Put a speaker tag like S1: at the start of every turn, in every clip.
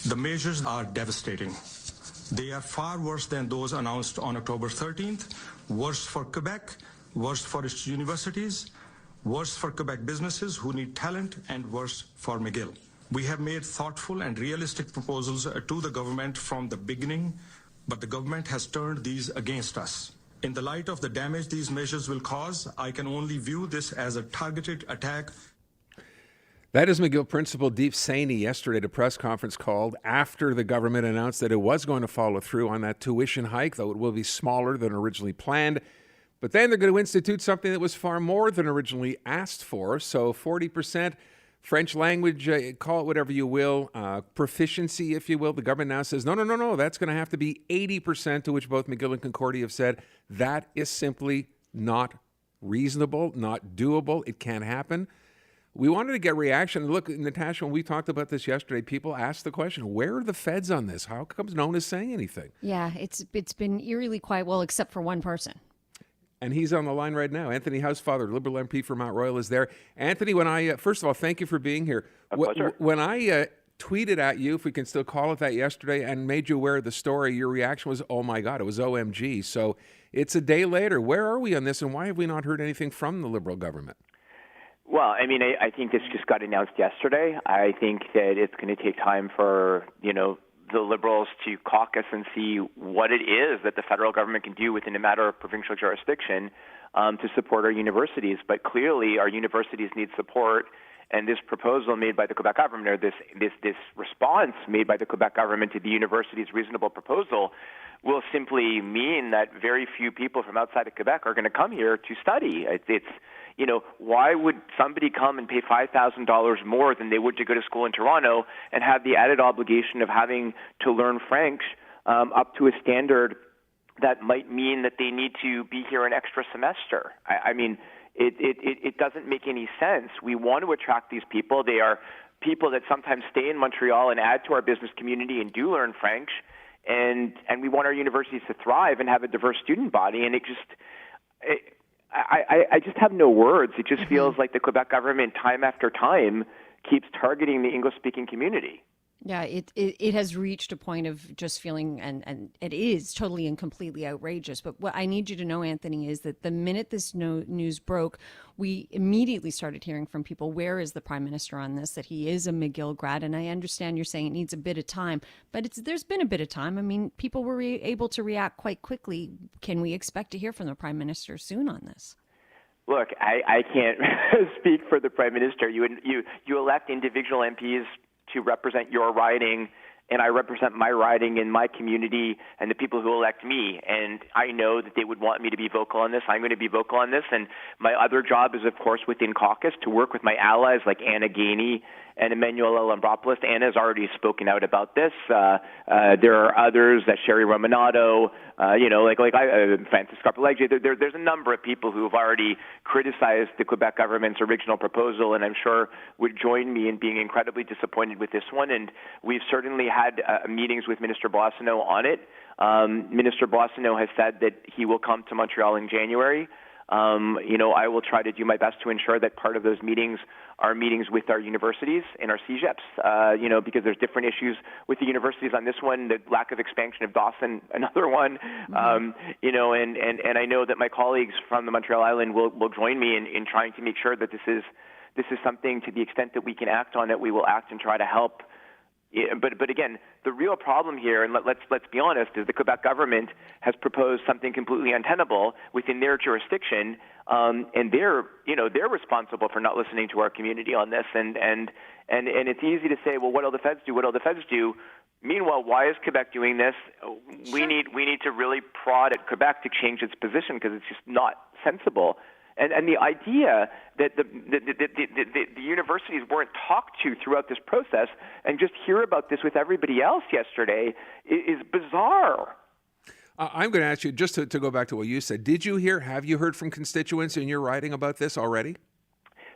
S1: The measures are devastating. They are far worse than those announced on October 13th, worse for Quebec, worse for its universities, worse for Quebec businesses who need talent, and worse for McGill. We have made thoughtful and realistic proposals to the government from the beginning, but the government has turned these against us. In the light of the damage these measures will cause, I can only view this as a targeted attack.
S2: That is McGill Principal Deep Saini yesterday at a press conference called after the government announced that it was going to follow through on that tuition hike, though it will be smaller than originally planned. But then they're going to institute something that was far more than originally asked for. So 40% French language, call it whatever you will, proficiency, if you will. The government now says, no, that's going to have to be 80%, to which both McGill and Concordia have said that is simply not reasonable, not doable. It can't happen. We wanted to get reaction. Look, Natasha, when we talked about this yesterday, people asked the question, where are the feds on this? How come no one is saying anything?
S3: Yeah, it's been eerily quiet, well, except for one person.
S2: And he's on the line right now. Anthony Housefather, Liberal MP for Mount Royal, is there. Anthony, first of all, thank you for being here.
S4: A pleasure.
S2: When I tweeted at you, if we can still call it that, yesterday, and made you aware of the story, your reaction was, oh my God, it was OMG. So it's a day later. Where are we on this, and why have we not heard anything from the Liberal government?
S4: Well, I mean, I think this just got announced yesterday. I think that it's going to take time for, the Liberals to caucus and see what it is that the federal government can do within a matter of provincial jurisdiction to support our universities. But clearly, our universities need support, and this proposal made by the Quebec government, or this response made by the Quebec government to the university's reasonable proposal, will simply mean that very few people from outside of Quebec are going to come here to study. Why would somebody come and pay $5,000 more than they would to go to school in Toronto and have the added obligation of having to learn French up to a standard that might mean that they need to be here an extra semester? It doesn't make any sense. We want to attract these people. They are people that sometimes stay in Montreal and add to our business community and do learn French. And we want our universities to thrive and have a diverse student body. And I just have no words. It just feels like the Quebec government, time after time, keeps targeting the English-speaking community.
S3: Yeah, it has reached a point of just feeling, and it is totally and completely outrageous. But what I need you to know, Anthony, is that the minute this news broke, we immediately started hearing from people, where is the Prime Minister on this, that he is a McGill grad. And I understand you're saying it needs a bit of time, but there's been a bit of time. I mean, people were able to react quite quickly. Can we expect to hear from the Prime Minister soon on this?
S4: Look, I can't speak for the Prime Minister. You elect individual MPs to represent your riding, and I represent my riding and my community and the people who elect me. And I know that they would want me to be vocal on this. I'm going to be vocal on this. And my other job is, of course, within caucus to work with my allies like Anna Gainey and Emmanuel Lambropoulos. Anna has already spoken out about this. There are others, Sherry Romanado, Francis Scarpaleggi. There's a number of people who have already criticized the Quebec government's original proposal, and I'm sure would join me in being incredibly disappointed with this one. And we've certainly had meetings with Minister Boissonnault on it. Minister Boissonnault has said that he will come to Montreal in January. I will try to do my best to ensure that part of those meetings are meetings with our universities and our CEGEPs, because there's different issues with the universities on this one, the lack of expansion of Dawson, another one, and I know that my colleagues from the Montreal Island will join me in trying to make sure that this is something, to the extent that we can act on it, we will act and try to help. But again, the real problem here, and let's be honest, is the Quebec government has proposed something completely untenable within their jurisdiction, and they're responsible for not listening to our community on this. And it's easy to say, well, what will the feds do? What will the feds do? Meanwhile, why is Quebec doing this? We need to really prod at Quebec to change its position, because it's just not sensible. And the idea that the universities weren't talked to throughout this process and just hear about this with everybody else yesterday is bizarre.
S2: I'm going to ask you, just to go back to what you said, have you heard from constituents in your riding about this already?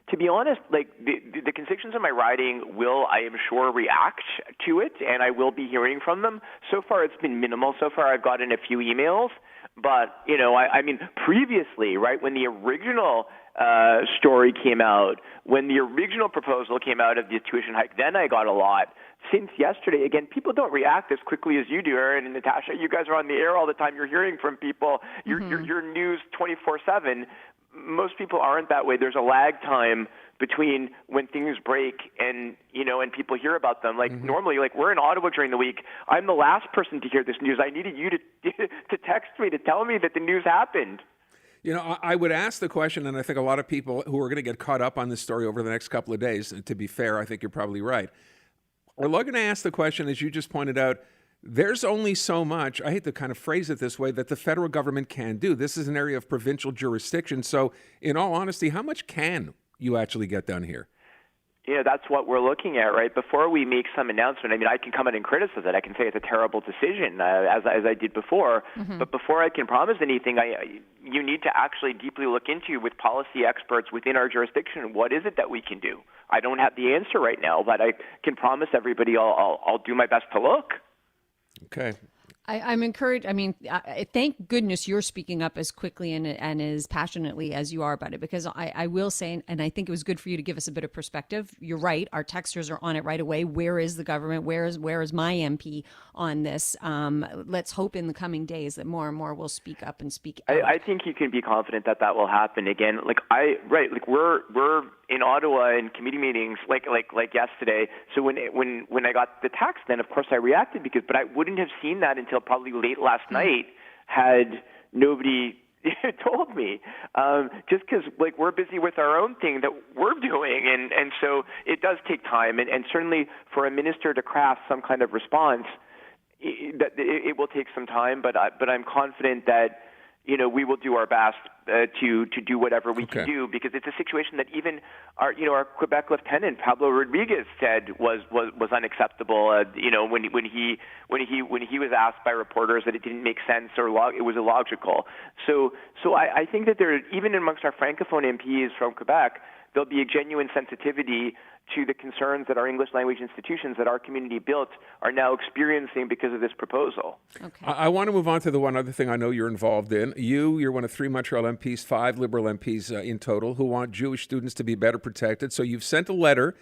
S4: To be honest, the constituents in my riding will, I am sure, react to it, and I will be hearing from them. So far, it's been minimal. So far, I've gotten a few emails. But, previously, right, when the original story came out. When the original proposal came out of the tuition hike, then I got a lot. Since yesterday, again, people don't react as quickly as you do, Erin and Natasha. You guys are on the air all the time. You're hearing from people. You're news 24/7. Most people aren't that way. There's a lag time between when things break and people hear about them. Like normally, like we're in Ottawa during the week. I'm the last person to hear this news. I needed you to text me to tell me that the news happened.
S2: I would ask the question, and I think a lot of people who are going to get caught up on this story over the next couple of days, to be fair, I think you're probably right, are going to ask the question, as you just pointed out, there's only so much, I hate to kind of phrase it this way, that the federal government can do. This is an area of provincial jurisdiction. So in all honesty, how much can you actually get done here?
S4: That's what we're looking at, right? Before we make some announcement, I mean, I can come in and criticize it. I can say it's a terrible decision, as I did before. But before I can promise anything, you need to actually deeply look into, with policy experts within our jurisdiction, what is it that we can do? I don't have the answer right now, but I can promise everybody I'll do my best to look.
S2: Okay.
S3: I'm encouraged. I mean, thank goodness you're speaking up as quickly and as passionately as you are about it, because I will say, and I think it was good for you to give us a bit of perspective. You're right. Our texters are on it right away. Where is the government? Where is my MP on this? Let's hope in the coming days that more and more will speak up and speak out.
S4: I think you can be confident that will happen. Again, we're in Ottawa in committee meetings like yesterday. So when I got the text, then of course I reacted but I wouldn't have seen that until probably late last night had nobody told me. Just because we're busy with our own thing that we're doing, and so it does take time, and certainly for a minister to craft some kind of response, it will take some time. But I'm confident that we will do our best to do whatever we can do, because it's a situation that even our Quebec lieutenant Pablo Rodriguez said was unacceptable. When he was asked by reporters that it didn't make sense or it was illogical. So I think that there, even amongst our francophone MPs from Quebec, there'll be a genuine sensitivity to the concerns that our English language institutions that our community built are now experiencing because of this proposal.
S3: Okay.
S2: I want to move on to the one other thing I know you're involved in. You're one of 3 Montreal MPs, 5 Liberal MPs in total, who want Jewish students to be better protected. So you've sent a letter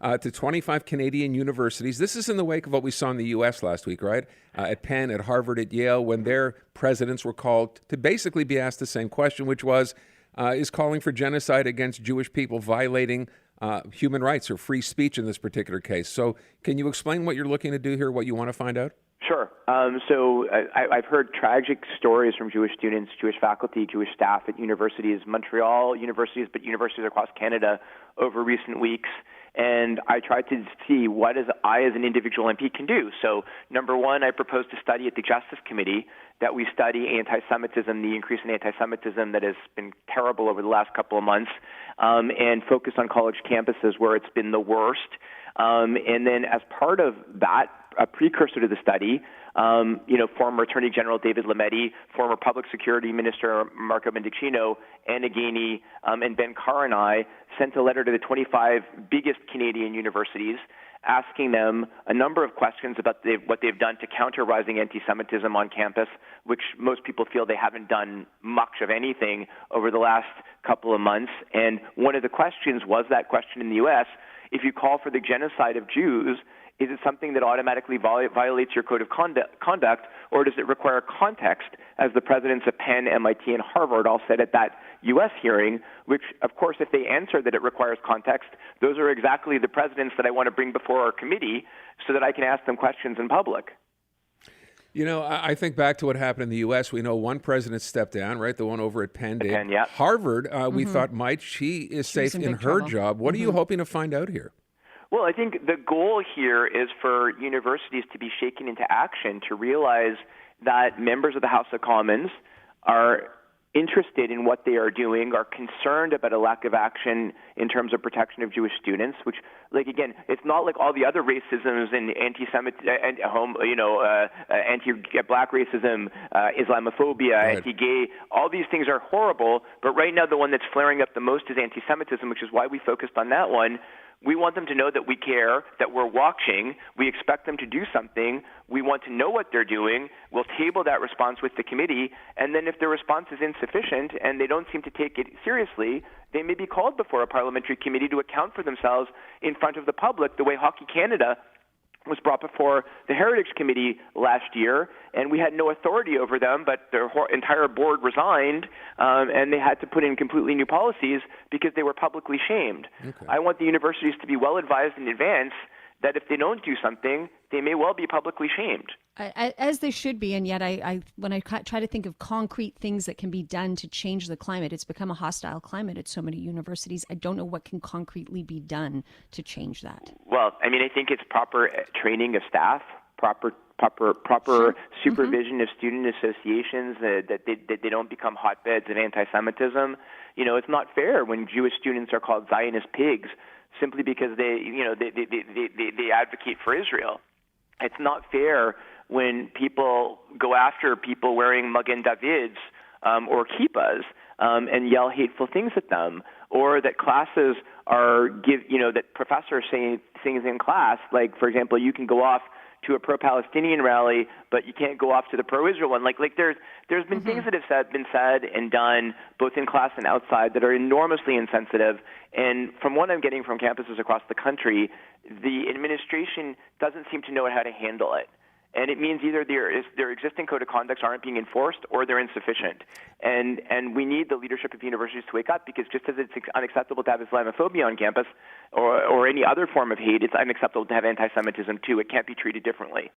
S2: to 25 Canadian universities. This is in the wake of what we saw in the U.S. last week, right? At Penn, at Harvard, at Yale, when their presidents were called to basically be asked the same question, which was, is calling for genocide against Jewish people violating human rights or free speech in this particular case. So can you explain what you're looking to do here, what you want to find out?
S4: Sure. So I've heard tragic stories from Jewish students, Jewish faculty, Jewish staff at universities, Montreal universities, but universities across Canada over recent weeks. And I tried to see what I as an individual MP can do. So number one, I proposed a study at the Justice Committee that we study anti-Semitism, the increase in anti-Semitism that has been terrible over the last couple of months, and focus on college campuses where it's been the worst. And then as part of that, a precursor to the study, former Attorney General David Lametti, former Public Security Minister Marco Mendicino, Anna Gainey, and Ben Carr and I sent a letter to the 25 biggest Canadian universities asking them a number of questions about what they've done to counter rising anti-Semitism on campus, which most people feel they haven't done much of anything over the last couple of months. And one of the questions was that question in the U.S., if you call for the genocide of Jews, is it something that automatically violates your code of conduct, or does it require context, as the presidents of Penn, MIT, and Harvard all said at that U.S. hearing, which, of course, if they answer that it requires context, those are exactly the presidents that I want to bring before our committee so that I can ask them questions in public.
S2: I think back to what happened in the U.S. We know one president stepped down, right? The one over at Penn did.
S4: Penn, yeah.
S2: Harvard, we thought she is safe in her
S3: trouble.
S2: job. What are you hoping to find out here?
S4: Well, I think the goal here is for universities to be shaken into action, to realize that members of the House of Commons are interested in what they are doing, are concerned about a lack of action in terms of protection of Jewish students, which, again, it's not like all the other racisms and anti-black racism, Islamophobia, anti-gay, all these things are horrible, but right now the one that's flaring up the most is anti-Semitism, which is why we focused on that one. We want them to know that we care, that we're watching. We expect them to do something. We want to know what they're doing. We'll table that response with the committee. And then if their response is insufficient and they don't seem to take it seriously, they may be called before a parliamentary committee to account for themselves in front of the public, the way Hockey Canada was brought before the Heritage Committee last year, and we had no authority over them, but their entire board resigned, and they had to put in completely new policies because they were publicly shamed. Okay. I want the universities to be well advised in advance that if they don't do something, they may well be publicly shamed.
S3: As they should be, and yet when I try to think of concrete things that can be done to change the climate, it's become a hostile climate at so many universities. I don't know what can concretely be done to change that.
S4: Well, I mean, I think it's proper training of staff, proper
S3: Sure.
S4: supervision of student associations, that they don't become hotbeds of anti-Semitism. You know, it's not fair when Jewish students are called Zionist pigs simply because they advocate for Israel. It's not fair when people go after people wearing Magen Davids or kippas and yell hateful things at them, or that classes that professors say things in class, like, for example, you can go off to a pro-Palestinian rally, but you can't go off to the pro-Israel one. Like there's been things that have been said and done both in class and outside that are enormously insensitive. And from what I'm getting from campuses across the country, the administration doesn't seem to know how to handle it. And it means either their existing code of conducts aren't being enforced or they're insufficient. And we need the leadership of universities to wake up, because just as it's unacceptable to have Islamophobia on campus or any other form of hate, it's unacceptable to have anti-Semitism too. It can't be treated differently.